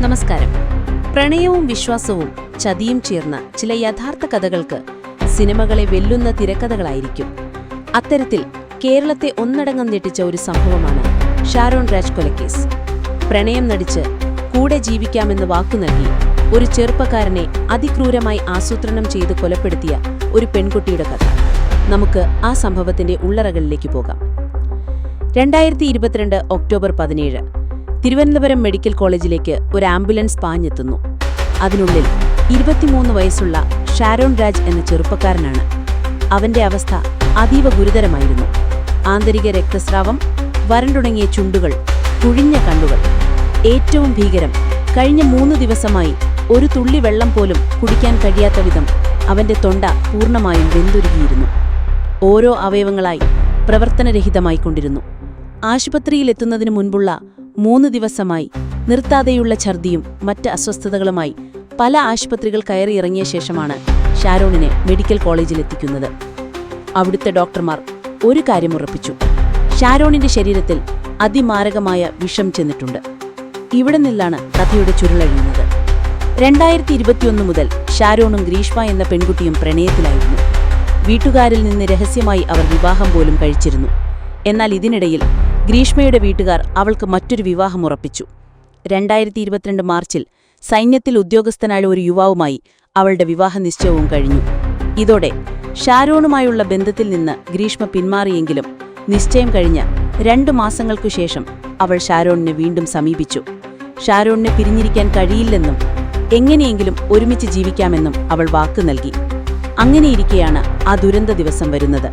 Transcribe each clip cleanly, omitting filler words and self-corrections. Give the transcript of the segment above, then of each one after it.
നമസ്കാരം. പ്രണയവും വിശ്വാസവും ചതിയും ചേർന്ന ചില യഥാർത്ഥ കഥകൾക്ക് സിനിമകളെ വെല്ലുന്ന തിരക്കഥകളായിരിക്കും. അത്തരത്തിൽ കേരളത്തെ ഒന്നടങ്കം ഞെട്ടിച്ച ഒരു സംഭവമാണ് ഷാരോൺ രാജ് കൊലക്കേസ്. പ്രണയം നടിച്ച് കൂടെ ജീവിക്കാമെന്ന് വാക്കു നൽകി ഒരു ചെറുപ്പക്കാരനെ അതിക്രൂരമായി ആസൂത്രണം ചെയ്ത് കൊലപ്പെടുത്തിയ ഒരു പെൺകുട്ടിയുടെ കഥ. നമുക്ക് ആ സംഭവത്തിന്റെ ഉള്ളറകളിലേക്ക് പോകാം. 2022 ഒക്ടോബർ 17 തിരുവനന്തപുരം മെഡിക്കൽ കോളേജിലേക്ക് ഒരു ആംബുലൻസ് പാഞ്ഞെത്തുന്നു. അതിനുള്ളിൽ 23 വയസ്സുള്ള ഷാരോൺ രാജ് എന്ന ചെറുപ്പക്കാരനാണ്. അവന്റെ അവസ്ഥ അതീവ ഗുരുതരമായിരുന്നു. ആന്തരിക രക്തസ്രാവം, വരണ്ടുണങ്ങിയ ചുണ്ടുകൾ, കുഴിഞ്ഞ കണ്ണുകൾ. ഏറ്റവും ഭീകരം, കഴിഞ്ഞ 3 ദിവസമായി ഒരു തുള്ളി വെള്ളം പോലും കുടിക്കാൻ കഴിയാത്ത വിധം അവന്റെ തൊണ്ട പൂർണ്ണമായും വെന്തുരുകിയിരുന്നു. ഓരോ അവയവങ്ങളായി പ്രവർത്തനരഹിതമായിക്കൊണ്ടിരുന്നു. ആശുപത്രിയിലെത്തുന്നതിനു മുൻപുള്ള 3 ദിവസമായി നിർത്താതെയുള്ള ഛർദിയും മറ്റ് അസ്വസ്ഥതകളുമായി പല ആശുപത്രികൾ കയറിയിറങ്ങിയ ശേഷമാണ് ഷാരോണിനെ മെഡിക്കൽ കോളേജിലെത്തിക്കുന്നത്. അവിടുത്തെ ഡോക്ടർമാർ ഒരു കാര്യം ഉറപ്പിച്ചു: ഷാരോണിന്റെ ശരീരത്തിൽ അതിമാരകമായ വിഷം ചെന്നിട്ടുണ്ട്. ഇവിടെ നിന്നാണ് കഥയുടെ ചുരുളഴിയുന്നത്. 2021 മുതൽ ഷാരോണും ഗ്രീഷ്മ എന്ന പെൺകുട്ടിയും പ്രണയത്തിലായിരുന്നു. വീട്ടുകാരിൽ നിന്ന് രഹസ്യമായി അവർ വിവാഹം പോലും കഴിച്ചിരുന്നു. എന്നാൽ ഇതിനിടയിൽ ഗ്രീഷ്മയുടെ വീട്ടുകാർ അവൾക്ക് മറ്റൊരു വിവാഹം ഉറപ്പിച്ചു. 2022 മാർച്ചിൽ സൈന്യത്തിൽ ഉദ്യോഗസ്ഥനായ ഒരു യുവാവുമായി അവളുടെ വിവാഹ നിശ്ചയവും കഴിഞ്ഞു. ഇതോടെ ഷാരോണുമായുള്ള ബന്ധത്തിൽ നിന്ന് ഗ്രീഷ്മ പിന്മാറിയെങ്കിലും നിശ്ചയം കഴിഞ്ഞ 2 മാസങ്ങൾക്കു ശേഷം അവൾ ഷാരോണിനെ വീണ്ടും സമീപിച്ചു. ഷാരോണിനെ പിരിഞ്ഞിരിക്കാൻ കഴിയില്ലെന്നും എങ്ങനെയെങ്കിലും ഒരുമിച്ച് ജീവിക്കാമെന്നും അവൾ വാക്കു നൽകി. അങ്ങനെയിരിക്കെയാണ് ആ ദുരന്ത ദിവസം വരുന്നത്.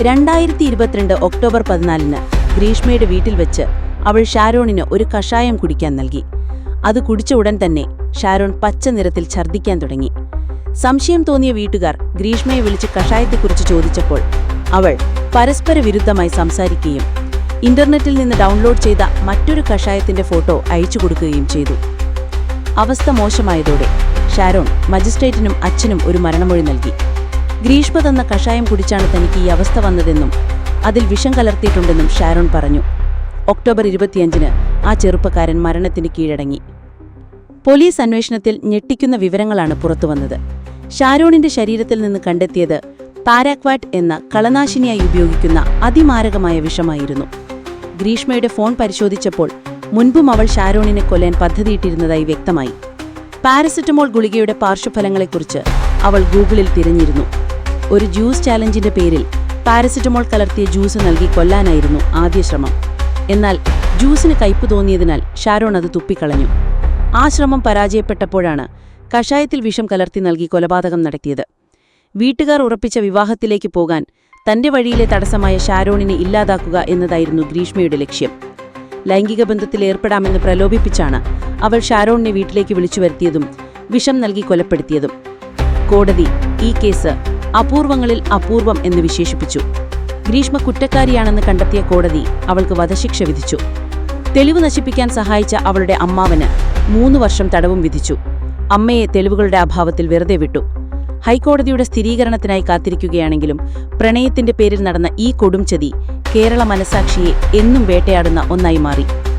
2022 ഒക്ടോബർ 14 ഗ്രീഷ്മയുടെ വീട്ടിൽ വെച്ച് അവൾ ഷാരോണിന് ഒരു കഷായം കുടിക്കാൻ നൽകി. അത് കുടിച്ച ഉടൻ തന്നെ ഷാരോൺ പച്ച നിറത്തിൽ ഛർദ്ദിക്കാൻ തുടങ്ങി. സംശയം തോന്നിയ വീട്ടുകാർ ഗ്രീഷ്മയെ വിളിച്ച് കഷായത്തെക്കുറിച്ച് ചോദിച്ചപ്പോൾ അവൾ പരസ്പര വിരുദ്ധമായി സംസാരിക്കുകയും ഇന്റർനെറ്റിൽ നിന്ന് ഡൗൺലോഡ് ചെയ്ത മറ്റൊരു കഷായത്തിന്റെ ഫോട്ടോ അയച്ചു കൊടുക്കുകയും ചെയ്തു. അവസ്ഥ മോശമായതോടെ ഷാരോൺ മജിസ്ട്രേറ്റിനും അച്ഛനും ഒരു മരണമൊഴി നൽകി. ഗ്രീഷ്മ തന്ന കഷായം കുടിച്ചാണ് തനിക്ക് ഈ അവസ്ഥ വന്നതെന്നും അതിൽ വിഷം കലർത്തിയിട്ടുണ്ടെന്നും ഷാരോൺ പറഞ്ഞു. ഒക്ടോബർ 25 ആ ചെറുപ്പക്കാരൻ മരണത്തിന് കീഴടങ്ങി. പോലീസ് അന്വേഷണത്തിൽ ഞെട്ടിക്കുന്ന വിവരങ്ങളാണ് പുറത്തുവന്നത്. ഷാരോണിന്റെ ശരീരത്തിൽ നിന്ന് കണ്ടെത്തിയത് പാരാക്വാറ്റ് എന്ന കളനാശിനിയായി ഉപയോഗിക്കുന്ന അതിമാരകമായ വിഷമായിരുന്നു. ഗ്രീഷ്മയുടെ ഫോൺ പരിശോധിച്ചപ്പോൾ മുൻപും അവൾ ഷാരോണിനെ കൊല്ലാൻ പദ്ധതിയിട്ടിരുന്നതായി വ്യക്തമായി. പാരസെറ്റമോൾ ഗുളികയുടെ പാർശ്വഫലങ്ങളെക്കുറിച്ച് അവൾ ഗൂഗിളിൽ തിരഞ്ഞിരുന്നു. ഒരു ജ്യൂസ് ചാലഞ്ചിന്റെ പേരിൽ പാരസെറ്റമോൾ കലർത്തിയ ജ്യൂസ് നൽകി കൊല്ലാനായിരുന്നു ആദ്യ ശ്രമം. എന്നാൽ ജ്യൂസിന് കയ്പ് തോന്നിയതിനാൽ ഷാരോൺ അത് തുപ്പിക്കളഞ്ഞു. ആ ശ്രമം പരാജയപ്പെട്ടപ്പോഴാണ് കഷായത്തിൽ വിഷം കലർത്തി നൽകി കൊലപാതകം നടത്തിയത്. വീട്ടുകാർ ഉറപ്പിച്ച വിവാഹത്തിലേക്ക് പോകാൻ തന്റെ വഴിയിലെ തടസ്സമായ ഷാരോണിനെ ഇല്ലാതാക്കുക എന്നതായിരുന്നു ഗ്രീഷ്മയുടെ ലക്ഷ്യം. ലൈംഗിക ബന്ധത്തിൽ ഏർപ്പെടാമെന്ന് പ്രലോഭിപ്പിച്ചാണ് അവൾ ഷാരോണിനെ വീട്ടിലേക്ക് വിളിച്ചു വരുത്തിയതും വിഷം നൽകി കൊലപ്പെടുത്തിയതും. കോടതി ഈ കേസ് അപൂർവങ്ങളിൽ അപൂർവം എന്ന് വിശേഷിപ്പിച്ചു. ഗ്രീഷ്മ കുറ്റക്കാരിയാണെന്ന് കണ്ടെത്തിയ കോടതി അവൾക്ക് വധശിക്ഷ വിധിച്ചു. തെളിവ് നശിപ്പിക്കാൻ സഹായിച്ച അവളുടെ അമ്മാവന് 3 വർഷം തടവും വിധിച്ചു. അമ്മയെ തെളിവുകളുടെ അഭാവത്തിൽ വെറുതെ വിട്ടു. ഹൈക്കോടതിയുടെ സ്ഥിരീകരണത്തിനായി കാത്തിരിക്കുകയാണെങ്കിലും പ്രണയത്തിന്റെ പേരിൽ നടന്ന ഈ കൊടുംചതി കേരള മനസാക്ഷിയെ എന്നും വേട്ടയാടുന്ന ഒന്നായി മാറി.